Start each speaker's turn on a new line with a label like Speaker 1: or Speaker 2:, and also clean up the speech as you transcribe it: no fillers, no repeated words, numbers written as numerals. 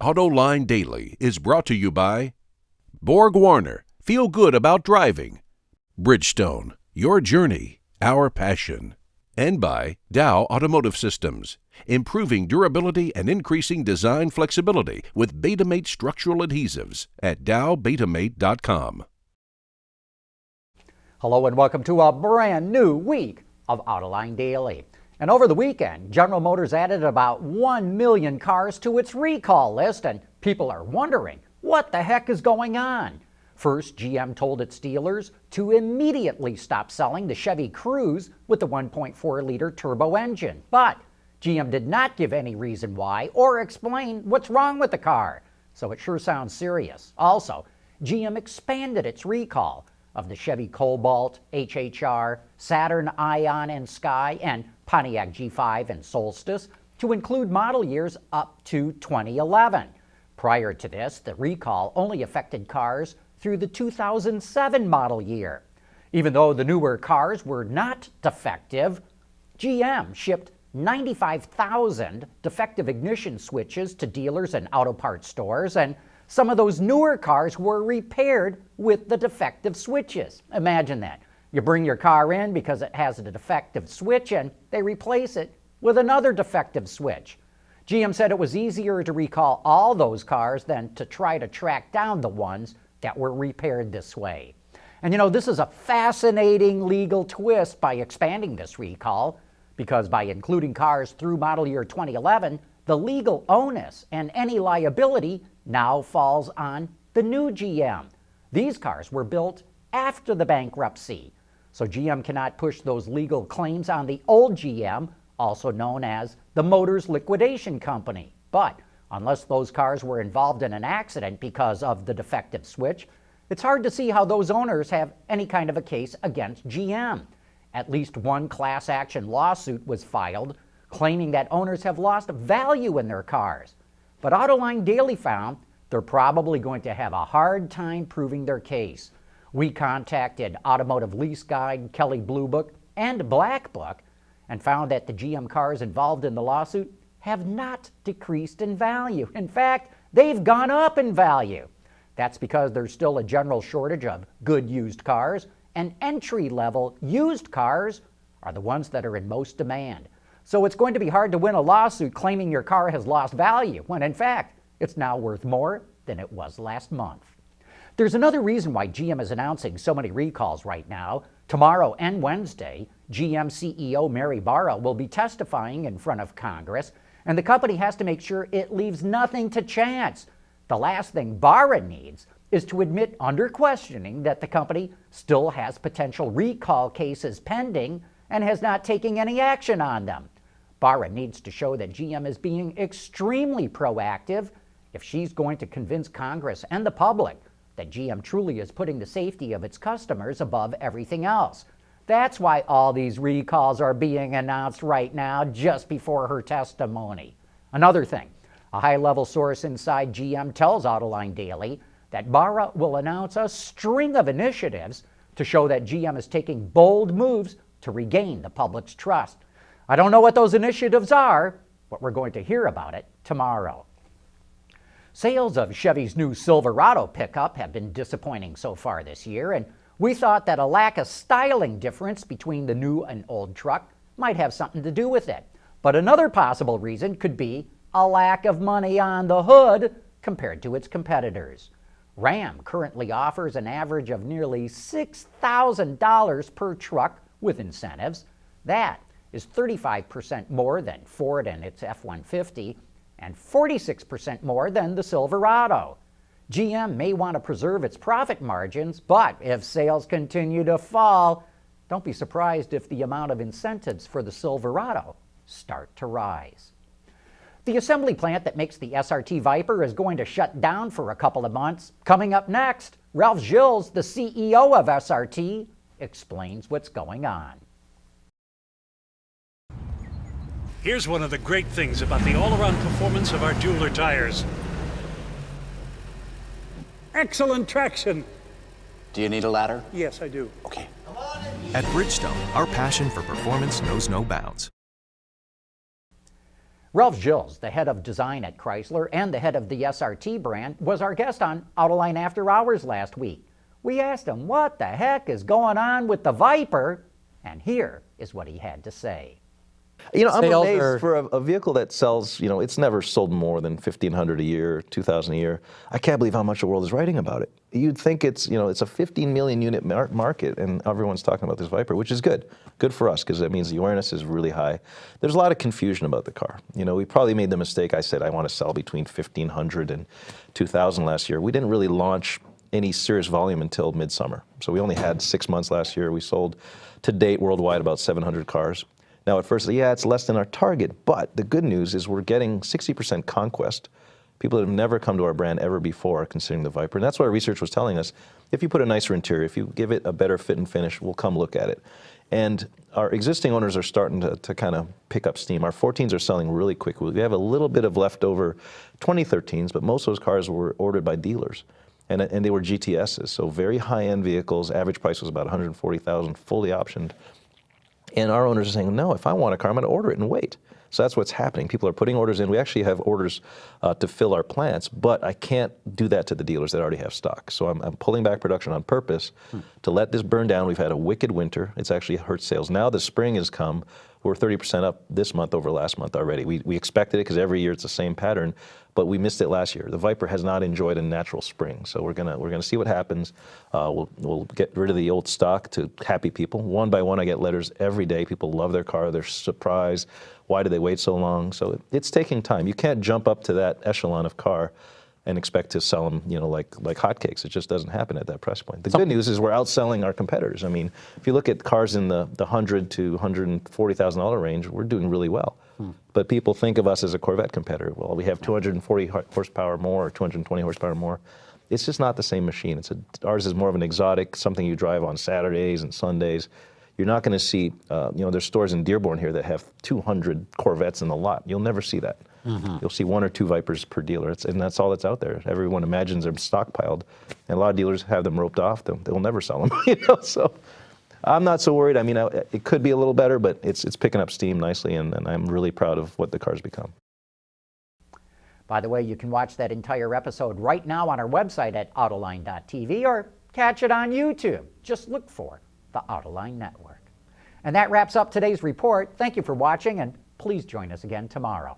Speaker 1: Autoline Daily is brought to you by Borg Warner, feel good about driving. Bridgestone, your journey, our passion. And by Dow Automotive Systems, improving durability and increasing design flexibility with Betamate structural adhesives at dowbetamate.com.
Speaker 2: Hello and welcome to a brand new week of Autoline Daily. And over the weekend, General Motors added about 1 million cars to its recall list, and people are wondering what the heck is going on. First, GM told its dealers to immediately stop selling the Chevy Cruze with the 1.4-liter turbo engine. But GM did not give any reason why or explain what's wrong with the car. So it sure sounds serious. Also, GM expanded its recall of the Chevy Cobalt, HHR, Saturn Ion and Sky, and Pontiac G5 and Solstice to include model years up to 2011. Prior to this, the recall only affected cars through the 2007 model year. Even though the newer cars were not defective, GM shipped 95,000 defective ignition switches to dealers and auto parts stores, and some of those newer cars were repaired with the defective switches. Imagine that. You bring your car in because it has a defective switch and they replace it with another defective switch. GM said it was easier to recall all those cars than to try to track down the ones that were repaired this way. And you know, this is a fascinating legal twist by expanding this recall, because by including cars through model year 2011, the legal onus and any liability now falls on the new GM. These cars were built after the bankruptcy, so GM cannot push those legal claims on the old GM, also known as the Motors Liquidation Company. But unless those cars were involved in an accident because of the defective switch, it's hard to see how those owners have any kind of a case against GM. At least one class action lawsuit was filed claiming that owners have lost value in their cars. But Autoline Daily found they're probably going to have a hard time proving their case. We contacted Automotive Lease Guide, Kelley Blue Book, and Black Book and found that the GM cars involved in the lawsuit have not decreased in value. In fact, they've gone up in value. That's because there's still a general shortage of good used cars, and entry-level used cars are the ones that are in most demand. So it's going to be hard to win a lawsuit claiming your car has lost value, when in fact, it's now worth more than it was last month. There's another reason why GM is announcing so many recalls right now. Tomorrow and Wednesday, GM CEO Mary Barra will be testifying in front of Congress, and the company has to make sure it leaves nothing to chance. The last thing Barra needs is to admit under questioning that the company still has potential recall cases pending and has not taken any action on them. Barra needs to show that GM is being extremely proactive if she's going to convince Congress and the public that GM truly is putting the safety of its customers above everything else. That's why all these recalls are being announced right now, just before her testimony. Another thing, a high-level source inside GM tells Autoline Daily that Barra will announce a string of initiatives to show that GM is taking bold moves to regain the public's trust. I don't know what those initiatives are, but we're going to hear about it tomorrow. Sales of Chevy's new Silverado pickup have been disappointing so far this year, and we thought that a lack of styling difference between the new and old truck might have something to do with it. But another possible reason could be a lack of money on the hood compared to its competitors. Ram currently offers an average of nearly $6,000 per truck with incentives. That is 35% more than Ford and its F-150 and 46% more than the Silverado. GM may want to preserve its profit margins, but if sales continue to fall, don't be surprised if the amount of incentives for the Silverado start to rise. The assembly plant that makes the SRT Viper is going to shut down for a couple of months. Coming up next, Ralph Gilles, the CEO of SRT, explains what's going on.
Speaker 3: Here's one of the great things about the all-around performance of our jeweler tires. Excellent traction.
Speaker 4: Do you need a ladder?
Speaker 3: Yes, I do.
Speaker 4: Okay.
Speaker 5: At Bridgestone, our passion for performance knows no bounds.
Speaker 2: Ralph Gilles, the head of design at Chrysler and the head of the SRT brand, was our guest on Autoline After Hours last week. We asked him what the heck is going on with the Viper, and here is what he had to say.
Speaker 5: I'm amazed for a vehicle that sells, it's never sold more than 1,500 a year, 2,000 a year. I can't believe how much the world is writing about it. You'd think it's a 15 million unit market, and everyone's talking about this Viper, which is good. Good for us, because that means the awareness is really high. There's a lot of confusion about the car. We probably made the mistake. I said I want to sell between 1,500 and 2,000 last year. We didn't really launch any serious volume until midsummer. So we only had 6 months last year. We sold to date worldwide about 700 cars. Now, at first, it's less than our target, but the good news is we're getting 60% conquest. People that have never come to our brand ever before are considering the Viper, and that's what our research was telling us. If you put a nicer interior, if you give it a better fit and finish, we'll come look at it. And our existing owners are starting to kind of pick up steam. Our 14s are selling really quickly. We have a little bit of leftover 2013s, but most of those cars were ordered by dealers. And they were GTSs, so very high-end vehicles. Average price was about $140,000, fully optioned. And our owners are saying, no, if I want a car, I'm going to order it and wait. So that's what's happening. People are putting orders in. We actually have orders to fill our plants, but I can't do that to the dealers that already have stock. So I'm pulling back production on purpose to let this burn down. We've had a wicked winter. It's actually hurt sales. Now the spring has come. We're 30% up this month over last month already. We expected it because every year it's the same pattern, but we missed it last year. The Viper has not enjoyed a natural spring, so we're gonna see what happens. We'll get rid of the old stock to happy people. One by one, I get letters every day. People love their car. They're surprised. Why did they wait so long? So it's taking time. You can't jump up to that echelon of car and expect to sell them, like hotcakes. It just doesn't happen at that price point. The good news is we're outselling our competitors. I mean, if you look at cars in the $100,000 to $140,000 range, we're doing really well. But people think of us as a Corvette competitor. Well, we have 240 horsepower more or 220 horsepower more. It's just not the same machine. Ours is more of an exotic, something you drive on Saturdays and Sundays. You're not going to see, there's stores in Dearborn here that have 200 Corvettes in the lot. You'll never see that. You'll see 1 or 2 Vipers per dealer, and that's all that's out there. Everyone imagines they're stockpiled, and a lot of dealers have them roped off. They'll never sell them. So I'm not so worried. I mean, it could be a little better, but it's picking up steam nicely, and I'm really proud of what the car's become.
Speaker 2: By the way, you can watch that entire episode right now on our website at Autoline.tv or catch it on YouTube. Just look for the Autoline Network. And that wraps up today's report. Thank you for watching, and please join us again tomorrow.